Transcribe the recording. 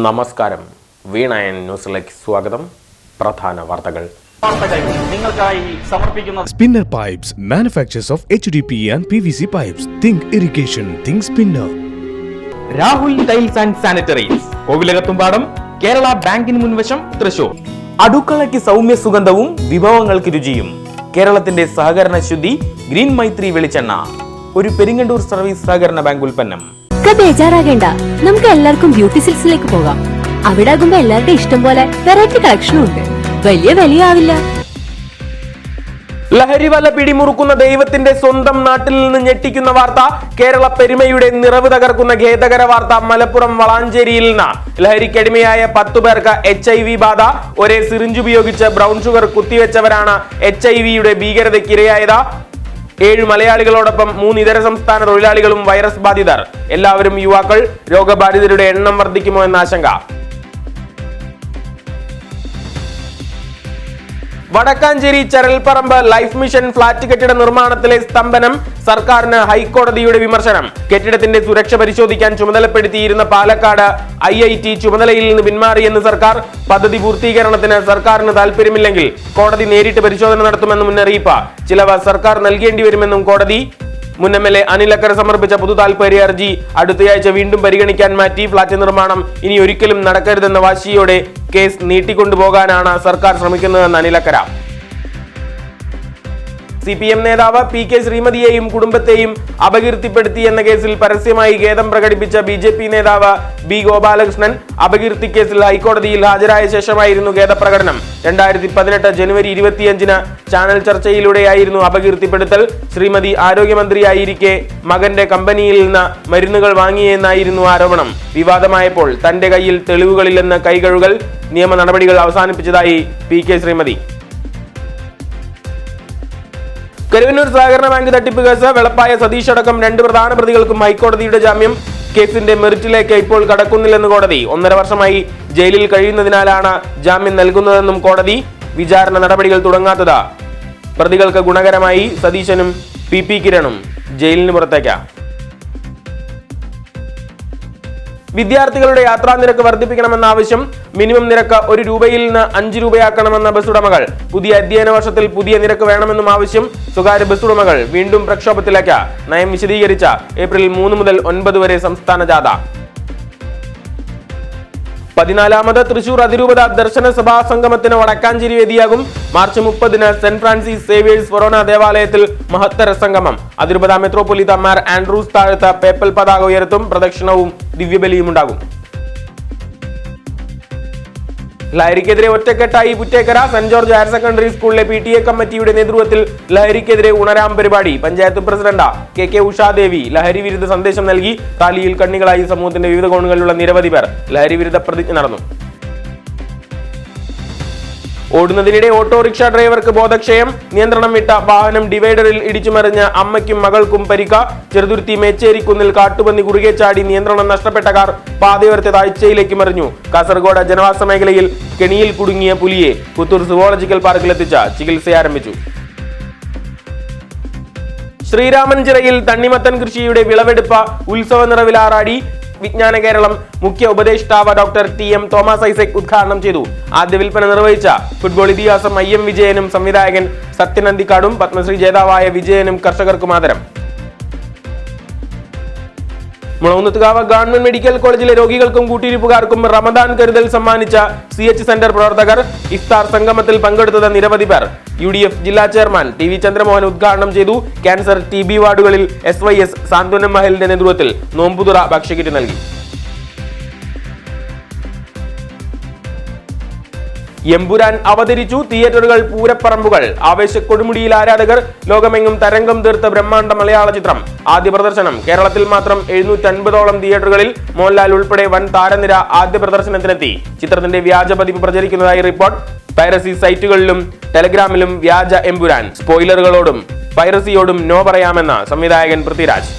നമസ്കാരം. വീണയൻ ന്യൂസിലേക്ക് സ്വാഗതം. പ്രധാന വാർത്തകൾ നിങ്ങൾക്കായി സമർപ്പിക്കുന്ന Spinner Pipes, manufacturers of HDP and PVC pipes. Think irrigation, think Spinner. Rahul tiles and sanitaries, Kovilakathumpadam, Kerala ബാങ്കിന് മുൻവശം, തൃശൂർ. അടുക്കളയ്ക്ക് സൗമ്യ സുഗന്ധവും വിഭവങ്ങൾക്ക് രുചിയും. കേരളത്തിന്റെ സഹകരണ ശുദ്ധി ഗ്രീൻ മൈത്രി വെളിച്ചെണ്ണ, ഒരു പെരിങ്ങണ്ടൂർ സർവീസ് സഹകരണ ബാങ്ക് ഉൽപ്പന്നം. ബേജാറാകേണ്ട, നമുക്ക് എല്ലാവർക്കും ബ്യൂട്ടി സിൽക്സിലേക്ക് പോകാം. അവിടെ ആകുമ്പോ എല്ലാവരുടെ ഇഷ്ടം പോലെ വെറൈറ്റി കളക്ഷനും ഉണ്ട്. വലിയ വിലയാവില്ല. ലഹരി വല പിടിമുറുക്കുന്ന ദൈവത്തിന്റെ സ്വന്തം നാട്ടിൽ നിന്ന് ഞെട്ടിക്കുന്ന വാർത്ത. കേരള പെരുമയുടെ നിറവ് തകർക്കുന്ന ഖേദകര വാർത്ത. മലപ്പുറം വളാഞ്ചേരിയിൽ നിന്ന് ലഹരിക്കടിമയായ 10 പേർക്ക് HIV ബാധ. ഒരേ സിറിഞ്ച് ഉപയോഗിച്ച് ബ്രൗൺ ഷുഗർ കുത്തിവെച്ചവരാണ് HIV ഭീകരതയ്ക്കിരയായത്. 7 മലയാളികളോടൊപ്പം 3 ഇതര സംസ്ഥാന തൊഴിലാളികളും വൈറസ് ബാധിതർ. എല്ലാവരും യുവാക്കൾ. രോഗബാധിതരുടെ എണ്ണം വർദ്ധിക്കുമോ എന്ന ആശങ്ക. Vadakkanchery Charalparambu life mission flat കെട്ടിട നിർമ്മാണത്തിലെ സ്തംഭനം. സർക്കാരിന് ഹൈക്കോടതിയുടെ വിമർശനം. കെട്ടിടത്തിന്റെ സുരക്ഷ പരിശോധിക്കാൻ ചുമതലപ്പെടുത്തിയിരുന്ന പാലക്കാട് IIT ചുമതലയിൽ നിന്ന് പിന്മാറിയെന്ന് സർക്കാർ. പദ്ധതി പൂർത്തീകരണത്തിന് സർക്കാരിന് താല്പര്യമില്ലെങ്കിൽ കോടതി നേരിട്ട് പരിശോധന നടത്തുമെന്ന് മുന്നറിയിപ്പ്. ചിലവ് സർക്കാർ നൽകേണ്ടി വരുമെന്നും കോടതി. മുൻ MLA അനിൽ അക്കര സമർപ്പിച്ച പൊതു താൽപര്യ ഹർജി അടുത്തയാഴ്ച വീണ്ടും പരിഗണിക്കാൻ മാറ്റി. ഫ്ളാറ്റ് നിർമ്മാണം ഇനി ഒരിക്കലും നടക്കരുതെന്ന വാശിയോടെ കേസ് നീട്ടിക്കൊണ്ടുപോകാനാണ് സർക്കാർ ശ്രമിക്കുന്നതെന്ന് അനിൽ അക്കര. CPM നേതാവ് PK ശ്രീമതിയെയും കുടുംബത്തെയും അപകീർത്തിപ്പെടുത്തി എന്ന കേസിൽ പരസ്യമായി ഖേദം പ്രകടിപ്പിച്ച BJP നേതാവ് B ഗോപാലകൃഷ്ണൻ അപകീർത്തി കേസിൽ ഹൈക്കോടതിയിൽ ഹാജരായ ശേഷമായിരുന്നു ഖേദപ്രകടനം. 2018 ജനുവരി 25-ന് ചാനൽ ചർച്ചയിലൂടെയായിരുന്നു അപകീർത്തിപ്പെടുത്തൽ. ശ്രീമതി ആരോഗ്യമന്ത്രിയായിരിക്കെ മകന്റെ കമ്പനിയിൽ നിന്ന് മരുന്നുകൾ വാങ്ങിയെന്നായിരുന്നു ആരോപണം. വിവാദമായപ്പോൾ തന്റെ കയ്യിൽ തെളിവുകളില്ലെന്ന് കൈകഴുകൽ. നിയമ നടപടികൾ അവസാനിപ്പിച്ചതായി PK ശ്രീമതി. കരുവന്നൂർ സഹകരണ ബാങ്ക് തട്ടിപ്പ് കേസ്. വെളപ്പായ സതീഷ് അടക്കം 2 പ്രധാന പ്രതികൾക്കും ഹൈക്കോടതിയുടെ ജാമ്യം. കേസിന്റെ മെറിറ്റിലേക്ക് ഇപ്പോൾ കടക്കുന്നില്ലെന്ന് കോടതി. 1.5 വർഷമായി ജയിലിൽ കഴിയുന്നതിനാലാണ് ജാമ്യം നൽകുന്നതെന്നും കോടതി. വിചാരണ നടപടികൾ തുടങ്ങാത്തത് പ്രതികൾക്ക് ഗുണകരമായി. സതീശനും PP കിരണും ജയിലിന് പുറത്തേക്ക്. വിദ്യാർത്ഥികളുടെ യാത്രാ നിരക്ക് വർദ്ധിപ്പിക്കണമെന്ന ആവശ്യം. മിനിമം നിരക്ക് 1 രൂപയിൽ നിന്ന് 5 രൂപയാക്കണമെന്ന ബസ് ഉടമകൾ. പുതിയ അധ്യയന വർഷത്തിൽ പുതിയ നിരക്ക് വേണമെന്നും ആവശ്യം. സ്വകാര്യ ബസ് ഉടമകൾ വീണ്ടും പ്രക്ഷോഭത്തിലേക്ക്. നയം വിശദീകരിച്ച ഏപ്രിൽ 3 മുതൽ 9 വരെ സംസ്ഥാന ജാഥ. 14ാമത് തൃശൂർ അതിരൂപത ദർശന സഭാ സംഗമത്തിന് വടക്കാഞ്ചേരി വേദിയാകും. മാർച്ച് 30-ന് സെന്റ് ഫ്രാൻസിസ് സേവിയേഴ്സ് ഫൊറോന ദേവാലയത്തിൽ മഹത്തര സംഗമം. അതിരൂപത മെത്രോപൊലീത്ത മാർ ആൻഡ്രൂസ് താഴത്ത് പേപ്പൽ പതാക ഉയർത്തും. പ്രദക്ഷിണവും ദിവ്യബലിയും ഉണ്ടാകും. ലഹരിക്കെതിരെ ഒറ്റക്കെട്ടായി Puttekkara. Saint George higher secondary സ്കൂളിലെ PTA കമ്മിറ്റിയുടെ നേതൃത്വത്തിൽ ലഹരിക്കെതിരെ ഉണരാം പരിപാടി. പഞ്ചായത്ത് പ്രസിഡന്റ് KK ഉഷാദേവി ലഹരി വിരുദ്ധ സന്ദേശം നൽകി. റാലിയിൽ കണ്ണികളായി സമൂഹത്തിന്റെ വിവിധ കോണുകളിലുള്ള നിരവധി പേർ ലഹരി വിരുദ്ധ പ്രതിജ്ഞ നടന്നു. ഓടുന്നതിനിടെ ഓട്ടോറിക്ഷ ഡ്രൈവർക്ക് ബോധക്ഷയം. നിയന്ത്രണം വിട്ട വാഹനം ഡിവൈഡറിൽ ഇടിച്ചുമറിഞ്ഞ് അമ്മയ്ക്കും മകൾക്കും പരിക്ക്. ചെറുതുരുത്തി മേച്ചേരിക്കുന്നിൽ കാട്ടുപന്നി കുറുകെ ചാടി നിയന്ത്രണം നഷ്ടപ്പെട്ട കാർ പാതയോരത്തെ താഴ്ചയിലേക്ക് മറിഞ്ഞു. കാസർഗോഡ് ജനവാസ മേഖലയിൽ കെണിയിൽ കുടുങ്ങിയ പുലിയെ പുത്തൂർ സുവോളജിക്കൽ പാർക്കിലെത്തിച്ച ചികിത്സ ആരംഭിച്ചു. ശ്രീരാമൻചിറയിൽ തണ്ണിമത്തൻ കൃഷിയുടെ വിളവെടുപ്പ് ഉത്സവ നിറവിലാറാടി. വിജ്ഞാന കേരളം മുഖ്യ ഉപദേഷ്ടാവ് ഡോക്ടർ TM തോമസ് ഐസക് ഉദ്ഘാടനം ചെയ്തു. ആദ്യ വിൽപ്പന നിർവഹിച്ച ഫുട്ബോൾ ഇതിഹാസം IM വിജയനും സംവിധായകൻ സത്യൻ അന്തിക്കാടും പത്മശ്രീ ജേതാവായ വിജയനും കർഷകർക്കും ആദരം. മുളകുന്നത്തുകാവ് ഗവൺമെന്റ് മെഡിക്കൽ കോളേജിലെ രോഗികൾക്കും കൂട്ടിരിപ്പുകാർക്കും റമദാൻ കരുതൽ സമ്മാനിച്ച CH സെന്റർ പ്രവർത്തകർ. ഇഫ്താർ സംഗമത്തിൽ പങ്കെടുത്തത് നിരവധി പേർ. UDF ജില്ലാ ചെയർമാൻ TV ചന്ദ്രമോഹൻ ഉദ്ഘാടനം ചെയ്തു. ക്യാൻസർ TB വാർഡുകളിൽ SYS സാന്ത്വനം മഹലിന്റെ നേതൃത്വത്തിൽ നോമ്പുതുറ ഭക്ഷ്യക്കിറ്റ് നൽകി. എമ്പുരാൻ അവതരിച്ചു. തിയേറ്ററുകൾ പൂരപ്പറമ്പുകൾ. ആവേശക്കൊടുമുടിയിൽ ആരാധകർ. ലോകമെങ്ങും തരംഗം തീർത്ത ബ്രഹ്മാണ്ഡ മലയാള ചിത്രം. ആദ്യ പ്രദർശനം. കേരളത്തിൽ മാത്രം 750ഓളം തിയേറ്ററുകളിൽ. മോഹൻലാൽ ഉൾപ്പെടെ വൻ താരനിര ആദ്യ പ്രദർശനത്തിനെത്തി. ചിത്രത്തിന്റെ വ്യാജ പതിപ്പ് പ്രചരിക്കുന്നതായി റിപ്പോർട്ട്. പൈറസി സൈറ്റുകളിലും ടെലഗ്രാമിലും വ്യാജ എമ്പുരാൻ. സ്പോയിലറുകളോടും പൈറസിയോടും നോ പറയാമെന്ന് സംവിധായകൻ പൃഥ്വിരാജ്.